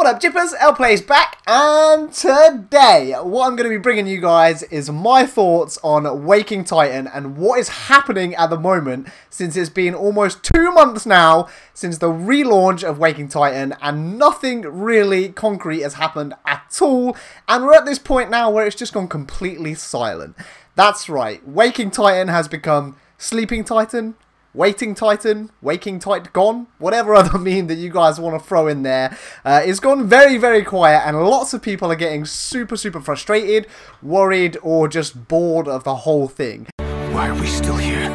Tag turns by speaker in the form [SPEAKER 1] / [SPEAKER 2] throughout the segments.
[SPEAKER 1] What up, Jippers? LPlay's back, and today what I'm going to be bringing you guys is my thoughts on Waking Titan and what is happening at the moment, since it's been almost 2 months now since the relaunch of Waking Titan and nothing really concrete has happened at all, and we're at this point now where it's just gone completely silent. That's right, Waking Titan has become Sleeping Titan, Waiting Titan, Waking Titan, gone, whatever other meme that you guys want to throw in there. It's gone very, very quiet, and lots of people are getting super frustrated, worried, or just bored of the whole thing.
[SPEAKER 2] Why are we still here?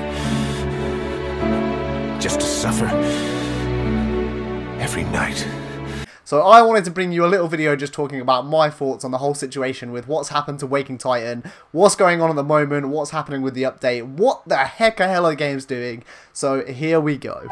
[SPEAKER 2] Just to suffer every night.
[SPEAKER 1] So I wanted to bring you a little video just talking about my thoughts on the whole situation with what's happened to Waking Titan, what's going on at the moment, what's happening with the update, what the heck are the games doing. So here we go.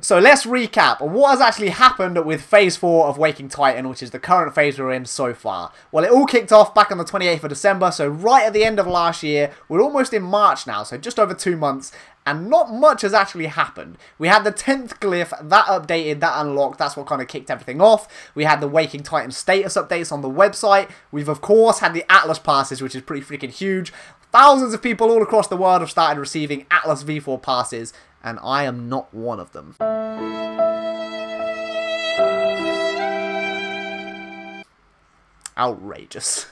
[SPEAKER 1] So let's recap what has actually happened with Phase 4 of Waking Titan, which is the current phase we're in so far. Well, it all kicked off back on the 28th of December, so right at the end of last year. We're almost in March now, so just over 2 months, and not much has actually happened. We had the 10th glyph, that updated, that unlocked, that's what kind of kicked everything off. We had the Waking Titan status updates on the website. We've, of course, had the Atlas passes, which is pretty freaking huge. Thousands of people all across the world have started receiving Atlas V4 passes, and I am not one of them. Outrageous.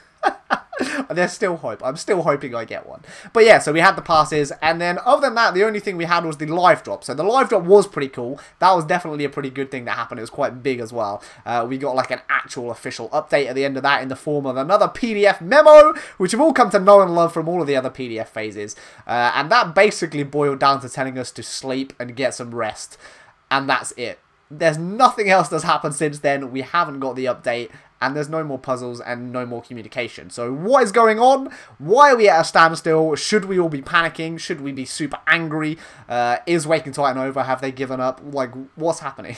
[SPEAKER 1] There's still hope. I'm still hoping I get one. But yeah, so we had the passes, and then other than that, the only thing we had was the live drop. So the live drop was pretty cool. That was definitely a pretty good thing that happened. It was quite big as well. We got like an actual official update at the end of that in the form of another PDF memo, which have all come to know and love from all of the other PDF phases. And that basically boiled down to telling us to sleep and get some rest. And that's it. There's nothing else that's happened since then. We haven't got the update, and there's no more puzzles and no more communication. So what is going on? Why are we at a standstill? Should we all be panicking? Should we be super angry? Is Waking Titan over? Have they given up? Like, what's happening?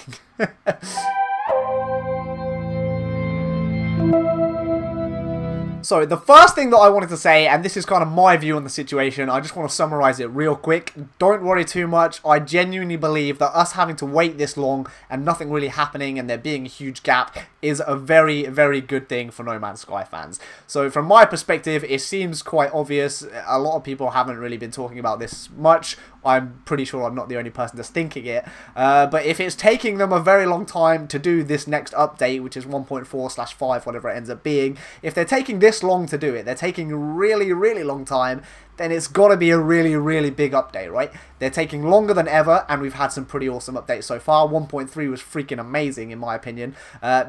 [SPEAKER 1] So the first thing that I wanted to say, and this is kind of my view on the situation, I just want to summarize it real quick. Don't worry too much. I genuinely believe that us having to wait this long and nothing really happening and there being a huge gap is a very, very good thing for No Man's Sky fans. So from my perspective, it seems quite obvious. A lot of people haven't really been talking about this much. I'm pretty sure I'm not the only person that's thinking it. But if it's taking them a very long time to do this next update, which is 1.4/5, whatever it ends up being, if they're taking this long to do it, they're taking a really, really long time, then it's got to be a really, really big update, right? They're taking longer than ever, and we've had some pretty awesome updates so far. 1.3 was freaking amazing, in my opinion.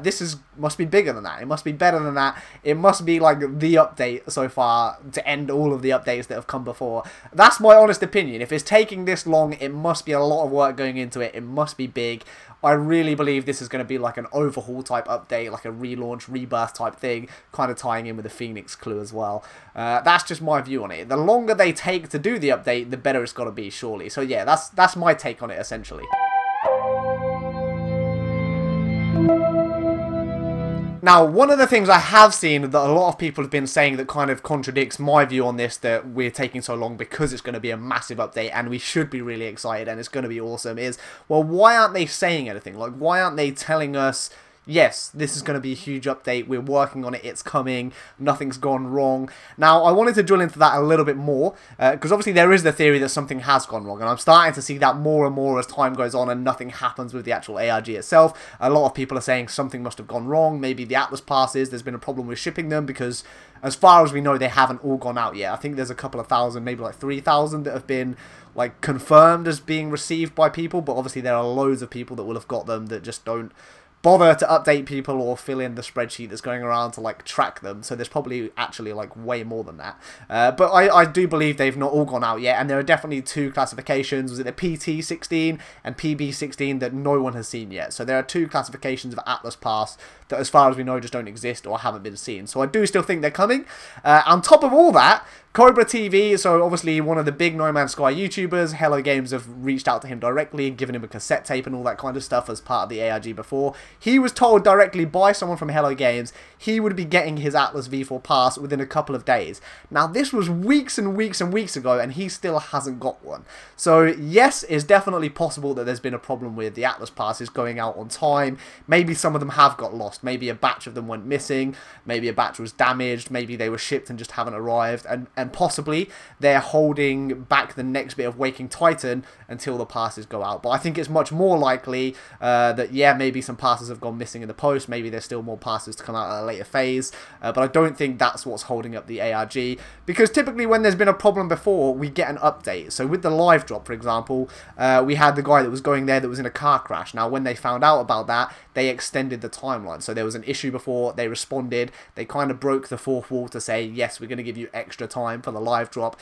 [SPEAKER 1] This must be bigger than that. It must be better than that. It must be like the update so far to end all of the updates that have come before. That's my honest opinion. If it's taking this long, it must be a lot of work going into it. It must be big. I really believe this is going to be like an overhaul type update, like a relaunch, rebirth type thing, kind of tying in with the Phoenix clue as well. That's just my view on it. The longer they take to do the update, the better it's got to be, surely. So yeah, that's my take on it, essentially. Now, one of the things I have seen that a lot of people have been saying that kind of contradicts my view on this, that we're taking so long because it's going to be a massive update and we should be really excited and it's going to be awesome, is, well, why aren't they saying anything? Like, why aren't they telling us, yes, this is going to be a huge update, we're working on it, it's coming, nothing's gone wrong? Now, I wanted to drill into that a little bit more, because obviously there is the theory that something has gone wrong, and I'm starting to see that more and more as time goes on and nothing happens with the actual ARG itself. A lot of people are saying something must have gone wrong, maybe the Atlas passes, there's been a problem with shipping them, because as far as we know, they haven't all gone out yet. I think there's a couple of thousand, maybe like 3,000 that have been like confirmed as being received by people, but obviously there are loads of people that will have got them that just don't bother to update people or fill in the spreadsheet that's going around to like track them. So there's probably actually like way more than that. But I do believe they've not all gone out yet, and there are definitely 2 classifications. Was it the PT16 and PB16 that no one has seen yet? So there are 2 classifications of Atlas Pass that, as far as we know, just don't exist or haven't been seen. So I do still think they're coming. On top of all that, Cobra TV, so obviously one of the big No Man's Sky YouTubers, Hello Games have reached out to him directly and given him a cassette tape and all that kind of stuff as part of the ARG before. He was told directly by someone from Hello Games he would be getting his Atlas V4 pass within a couple of days. Now this was weeks and weeks and weeks ago and he still hasn't got one. So yes, it's definitely possible that there's been a problem with the Atlas passes going out on time. Maybe some of them have got lost. Maybe a batch of them went missing. Maybe a batch was damaged. Maybe they were shipped and just haven't arrived. And possibly they're holding back the next bit of Waking Titan until the passes go out. But I think it's much more likely that, yeah, maybe some passes have gone missing in the post. Maybe there's still more passes to come out at a later phase. But I don't think that's what's holding up the ARG. Because typically when there's been a problem before, we get an update. So with the live drop, for example, we had the guy that was going there that was in a car crash. Now, when they found out about that, they extended the timeline. So there was an issue before, they responded, they kind of broke the fourth wall to say, yes, we're going to give you extra time for the live drop.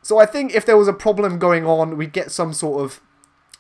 [SPEAKER 1] So I think if there was a problem going on, we'd get some sort of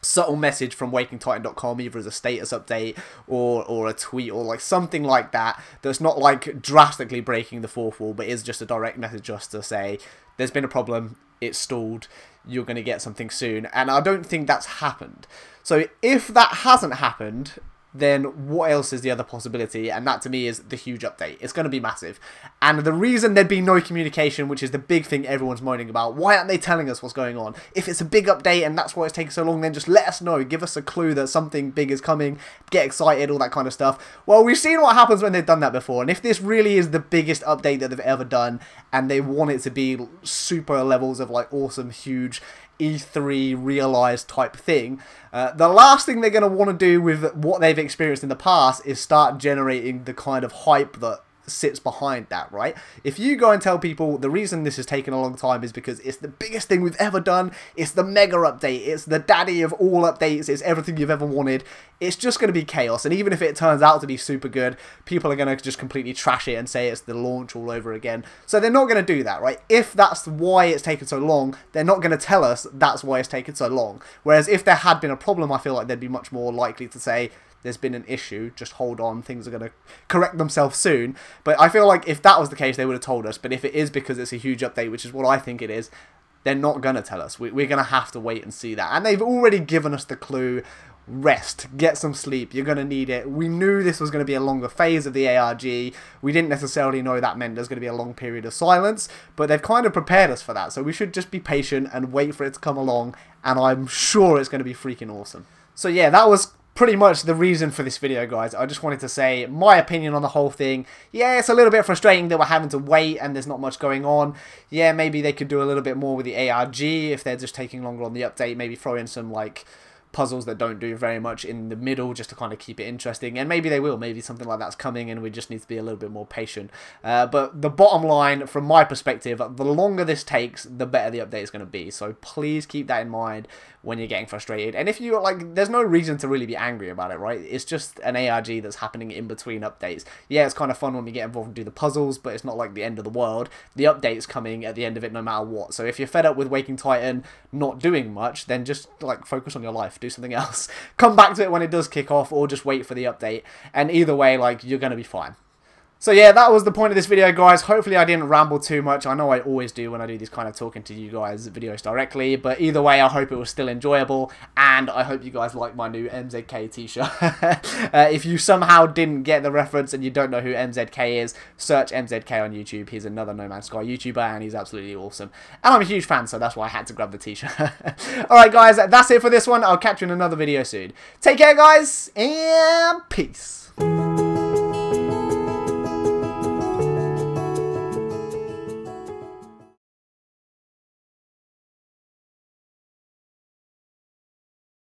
[SPEAKER 1] subtle message from WakingTitan.com, either as a status update or a tweet or like something like that, that's not like drastically breaking the fourth wall, but is just a direct message just to say, there's been a problem, it's stalled, you're going to get something soon. And I don't think that's happened. So if that hasn't happened, then what else is the other possibility? And that to me is the huge update. It's going to be massive. And the reason there'd be no communication, which is the big thing everyone's moaning about, why aren't they telling us what's going on? If it's a big update and that's why it's taking so long, then just let us know. Give us a clue that something big is coming. Get excited, all that kind of stuff. Well, we've seen what happens when they've done that before. And if this really is the biggest update that they've ever done, and they want it to be super levels of like awesome, huge E3 realized type thing, the last thing they're going to want to do with what they've experienced in the past is start generating the kind of hype that sits behind that, right? If you go and tell people the reason this has taken a long time is because it's the biggest thing we've ever done, it's the mega update, it's the daddy of all updates, it's everything you've ever wanted, it's just going to be chaos. And even if it turns out to be super good, people are going to just completely trash it and say it's the launch all over again. So they're not going to do that, right? If that's why it's taken so long, they're not going to tell us that's why it's taken so long. Whereas if there had been a problem, I feel like they'd be much more likely to say, there's been an issue, just hold on, things are going to correct themselves soon. But I feel like if that was the case, they would have told us. But if it is because it's a huge update, which is what I think it is, they're not going to tell us. We're going to have to wait and see that. And they've already given us the clue. Rest, get some sleep, you're going to need it. We knew this was going to be a longer phase of the ARG. We didn't necessarily know that meant there's going to be a long period of silence, but they've kind of prepared us for that. So we should just be patient and wait for it to come along, and I'm sure it's going to be freaking awesome. So yeah, that was pretty much the reason for this video, guys. I just wanted to say my opinion on the whole thing. Yeah, it's a little bit frustrating that we're having to wait and there's not much going on. Yeah, maybe they could do a little bit more with the ARG if they're just taking longer on the update. Maybe throw in some like puzzles that don't do very much in the middle just to kind of keep it interesting, and maybe they will, maybe something like that's coming and we just need to be a little bit more patient. But the bottom line from my perspective, the longer this takes, the better the update is going to be, so please keep that in mind when you're getting frustrated. And if you're like, there's no reason to really be angry about it, right? It's just an ARG that's happening in between updates. Yeah, it's kind of fun when we get involved and do the puzzles, but it's not like the end of the world. The update's coming at the end of it no matter what. So if you're fed up with Waking Titan not doing much, then just like focus on your life, do something else. Come back to it when it does kick off, or just wait for the update. And either way, like, you're going to be fine. So yeah, that was the point of this video, guys. Hopefully I didn't ramble too much. I know I always do when I do these kind of talking to you guys videos directly, but either way, I hope it was still enjoyable, and I hope you guys like my new MZK t-shirt. If you somehow didn't get the reference and you don't know who MZK is, search MZK on YouTube. He's another No Man's Sky YouTuber, and he's absolutely awesome. And I'm a huge fan, so that's why I had to grab the t-shirt. Alright guys, that's it for this one. I'll catch you in another video soon. Take care, guys, and peace.